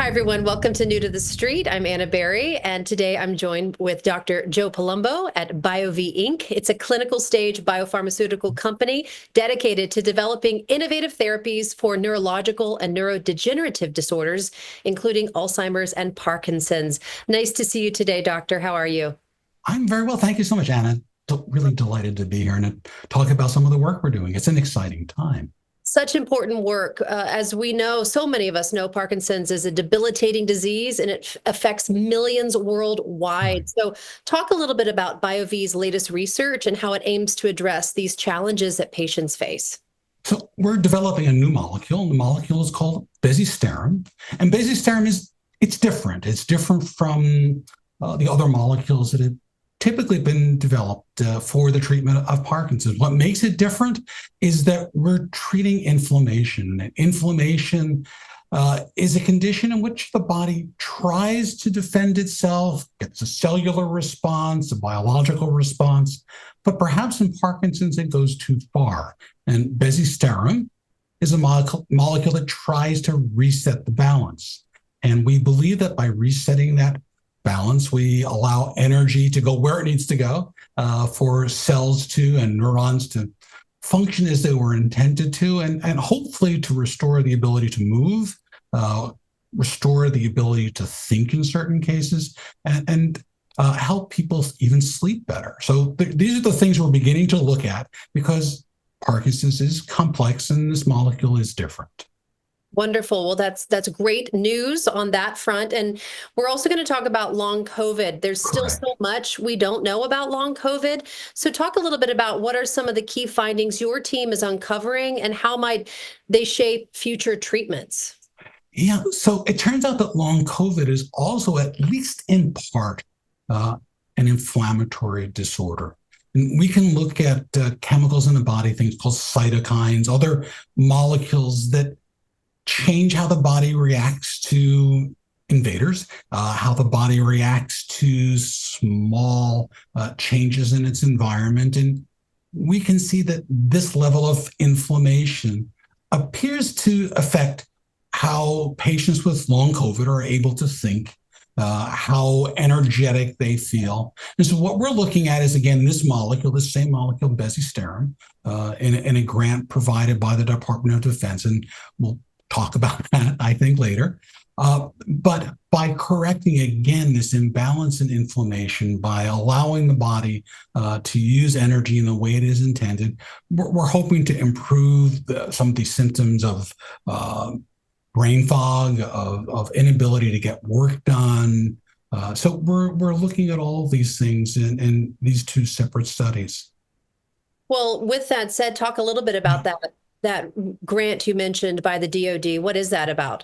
Hi, everyone. Welcome to New to the Street. I'm Anna Berry, and today I'm joined with Dr. Joe Palumbo at Biovie Inc. It's a clinical stage biopharmaceutical company dedicated to developing innovative therapies for neurological and neurodegenerative disorders, including Alzheimer's and Parkinson's. Nice to see you today, Doctor. How are you? I'm very well. Thank you so much, Anna. Really delighted to be here and talk about some of the work we're doing. It's an exciting time. Such important work. As we know, so many of us know Parkinson's is a debilitating disease and it affects millions Right. worldwide. So, talk a little bit about BioVie's latest research and how it aims to address these challenges that patients face. So we're developing a new molecule, and the molecule is called bezisterim. And bezisterim it's different. It's different from the other molecules that have typically been developed for the treatment of Parkinson's. What makes it different is that we're treating inflammation. And inflammation is a condition in which the body tries to defend itself, gets a cellular response, a biological response, but perhaps in Parkinson's it goes too far. And bezisterim is a molecule that tries to reset the balance. And we believe that by resetting that balance, we allow energy to go where it needs to go for cells to and neurons to function as they were intended to, and hopefully to restore the ability to move, restore the ability to think in certain cases, and help people even sleep better. So these are the things we're beginning to look at because Parkinson's is complex and this molecule is different. Wonderful. Well, that's great news on that front. And we're also going to talk about long COVID. There's still Correct. so much we don't know about long COVID. So talk a little bit about what are some of the key findings your team is uncovering and how might they shape future treatments? Yeah, so it turns out that long COVID is also, at least in part, an inflammatory disorder. And we can look at chemicals in the body, things called cytokines, other molecules that change how the body reacts to invaders, how the body reacts to small changes in its environment. And we can see that this level of inflammation appears to affect how patients with long COVID are able to think, how energetic they feel. And so what we're looking at is, again, this molecule, this same molecule, bezisterim, in a grant provided by the Department of Defense. And we'll talk about that, I think, later. But by correcting, again, this imbalance in inflammation, by allowing the body to use energy in the way it is intended, we're hoping to improve some of these symptoms of brain fog, of inability to get work done. So we're looking at all of these things in these two separate studies. Well, with that said, talk a little bit about that grant you mentioned by the DoD. What is that about?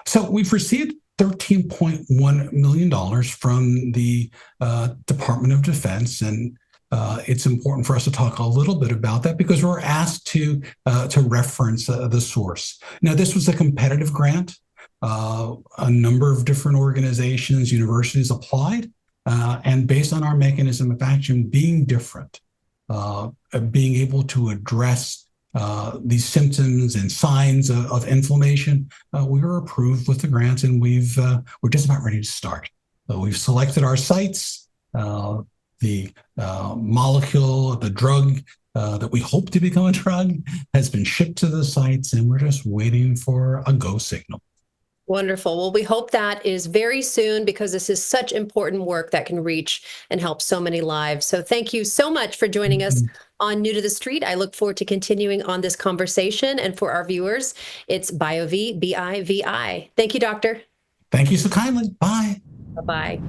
So we've received $13.1 million from the Department of Defense, and it's important for us to talk a little bit about that because we're asked to reference the source. Now, this was a competitive grant. A number of different organizations, universities applied, and based on our mechanism of action being different, being able to address these symptoms and signs of inflammation, we were approved with the grant, and we're just about ready to start. We've selected our sites. The molecule, the drug that we hope to become a drug, has been shipped to the sites, and we're just waiting for a go signal. Wonderful. Well, we hope that is very soon because this is such important work that can reach and help so many lives. So thank you so much for joining us on New to the Street. I look forward to continuing on this conversation. And for our viewers, it's Biovie, B-I-V-I. Thank you, Doctor. Thank you so kindly. Bye. Bye-bye.